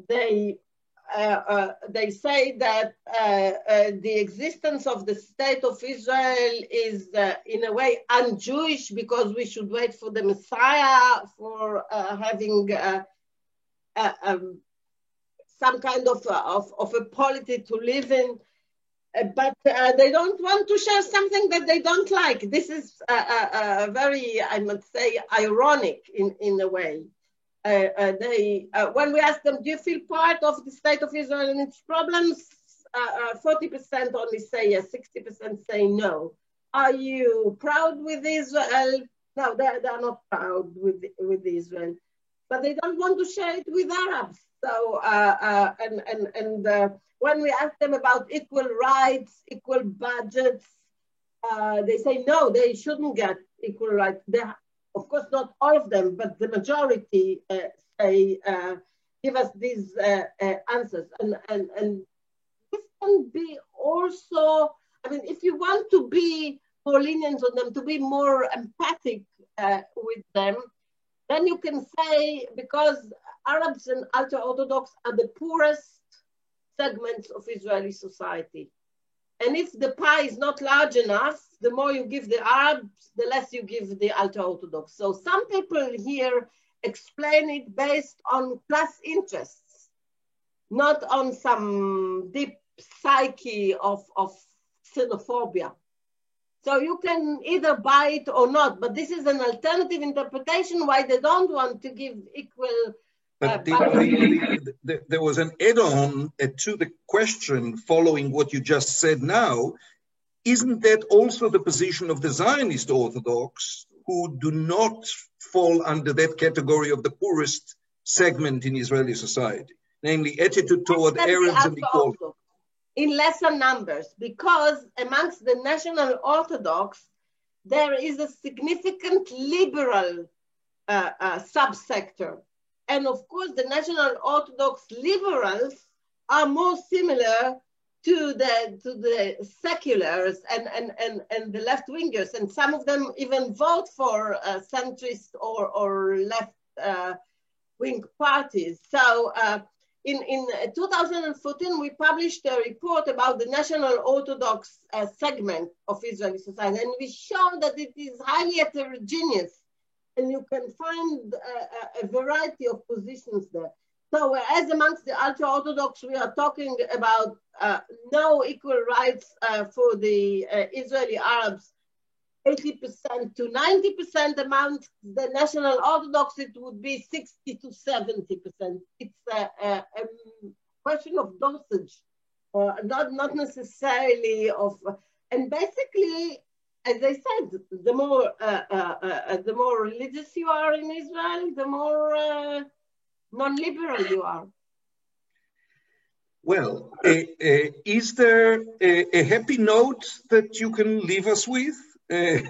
They say that the existence of the state of Israel is in a way un-Jewish because we should wait for the Messiah for having some kind of a polity to live in. But they don't want to share something that they don't like. This is very, I must say, ironic in a way. When we ask them, do you feel part of the state of Israel and its problems? 40% only say yes, 60% say no. Are you proud with Israel? No, they're not proud with Israel, but they don't want to share it with Arabs. So, when we ask them about equal rights, equal budgets, they say no, they shouldn't get equal rights. Of course, not all of them, but the majority say, give us these answers. And this can be also, I mean, if you want to be more lenient on them, to be more empathic with them, then you can say, because Arabs and ultra-Orthodox are the poorest segments of Israeli society. And if the pie is not large enough, the more you give the Arabs, the less you give the ultra-Orthodox. So some people here explain it based on class interests, not on some deep psyche of xenophobia. So you can either buy it or not, but this is an alternative interpretation why they don't want to give equal. But there was an add-on to the question following what you just said now. Isn't that also the position of the Zionist Orthodox, who do not fall under that category of the poorest segment in Israeli society, namely attitude toward Arabs and equality? In lesser numbers, because amongst the National Orthodox, there is a significant liberal subsector. And of course, the National Orthodox liberals are more similar to the seculars and the left-wingers. And some of them even vote for centrist or left-wing parties. So in 2014, we published a report about the National Orthodox segment of Israeli society. And we showed that it is highly heterogeneous. And you can find a variety of positions there. So whereas amongst the ultra-Orthodox, we are talking about no equal rights for the Israeli Arabs, 80% to 90%. Amongst the National Orthodox, it would be 60 to 70%. It's a question of dosage, not necessarily of, and basically, as I said, the more religious you are in Israel, the more non-liberal you are. Well, is there a happy note that you can leave us with? I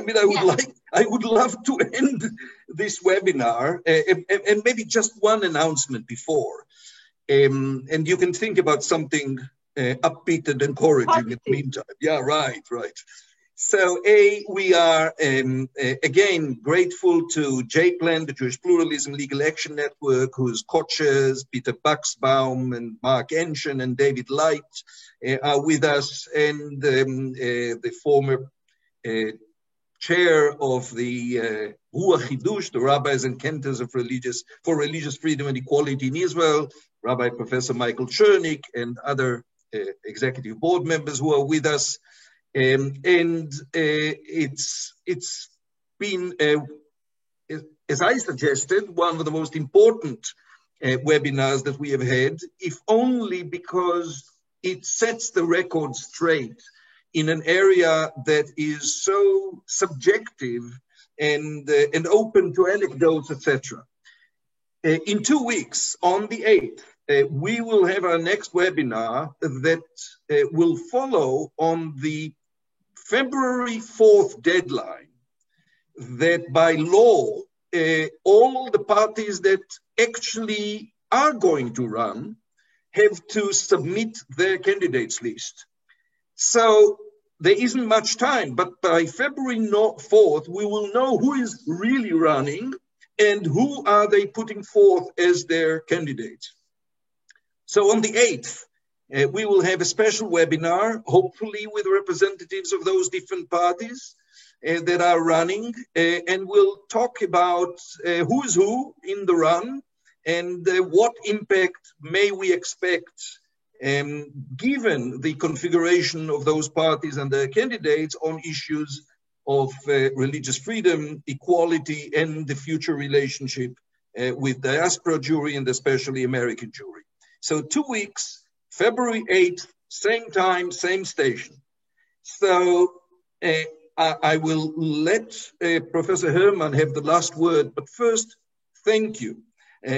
mean, I would love to end this webinar, and maybe just one announcement before, and you can think about something upbeat and encouraging in the meantime. Yeah, right. So, we are, again, grateful to JPLAN, the Jewish Pluralism Legal Action Network, whose co-chairs, Peter Buxbaum and Mark Enshen and David Light, are with us, and the former chair of the Ruach Chidush, the Rabbis and Cantors for Religious Freedom and Equality in Israel, Rabbi Professor Michael Chernik, and other executive board members who are with us. It's been, as I suggested, one of the most important webinars that we have had, if only because it sets the record straight in an area that is so subjective and open to anecdotes, etc. In 2 weeks, on the 8th, we will have our next webinar that will follow on the February 4th deadline that by law, all the parties that actually are going to run have to submit their candidates list. So there isn't much time, but by February 4th, we will know who is really running and who are they putting forth as their candidates. So on the 8th, we will have a special webinar, hopefully with representatives of those different parties that are running, and we'll talk about who is who in the run and what impact may we expect given the configuration of those parties and their candidates on issues of religious freedom, equality, and the future relationship with diaspora Jewry and especially American Jewry. So 2 weeks, February 8th, same time, same station. So I will let Professor Herman have the last word, but first, thank you.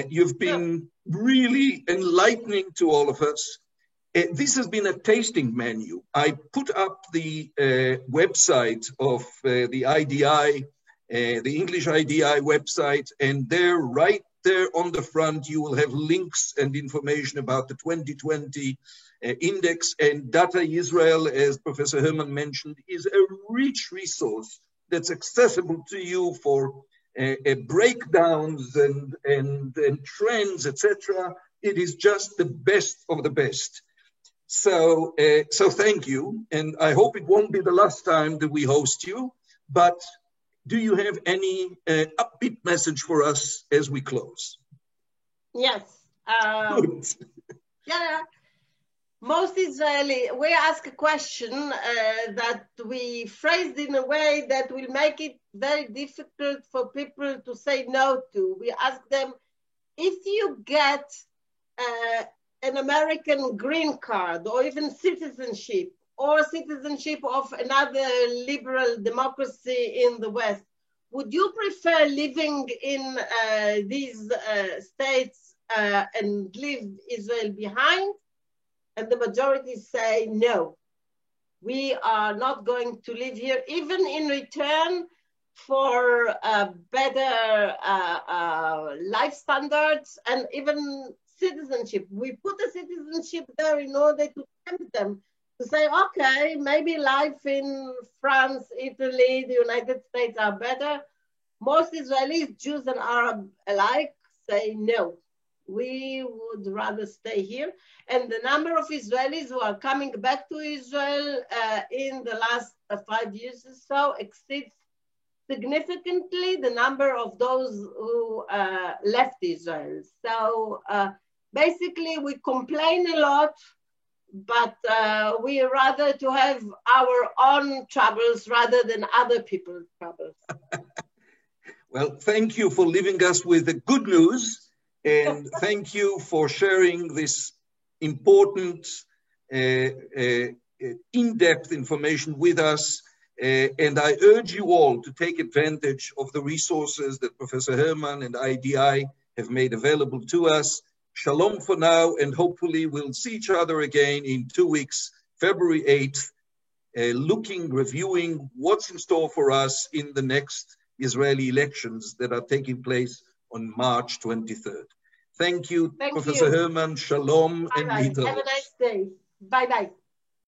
You've been really enlightening to all of us. This has been a tasting menu. I put up the website of the IDI, the English IDI website, and there, right there on the front, you will have links and information about the 2020 index. And Data Israel, as Professor Herman mentioned, is a rich resource that's accessible to you for breakdowns and trends, etc. It is just the best of the best. So thank you, and I hope it won't be the last time that we host you, but do you have any upbeat message for us as we close? Yes. Good. Yeah. Most Israeli, we ask a question that we phrased in a way that will make it very difficult for people to say no to. We ask them, if you get an American green card or even citizenship or citizenship of another liberal democracy in the West, would you prefer living in these states and leave Israel behind? And the majority say no. We are not going to live here, even in return for better life standards and even citizenship. We put the citizenship there in order to tempt them to say, okay, maybe life in France, Italy, the United States are better. Most Israelis, Jews and Arabs alike, say no. We would rather stay here. And the number of Israelis who are coming back to Israel in the last 5 years or so exceeds significantly the number of those who left Israel. So basically we complain a lot, but we rather to have our own troubles rather than other people's troubles. Well, thank you for leaving us with the good news. And thank you for sharing this important, in-depth information with us. And I urge you all to take advantage of the resources that Professor Herman and IDI have made available to us. Shalom for now, and hopefully we'll see each other again in 2 weeks, February 8th, reviewing what's in store for us in the next Israeli elections that are taking place on March 23rd. Thank you, Professor Herman. Shalom. Bye-bye. And have a nice day. Bye-bye.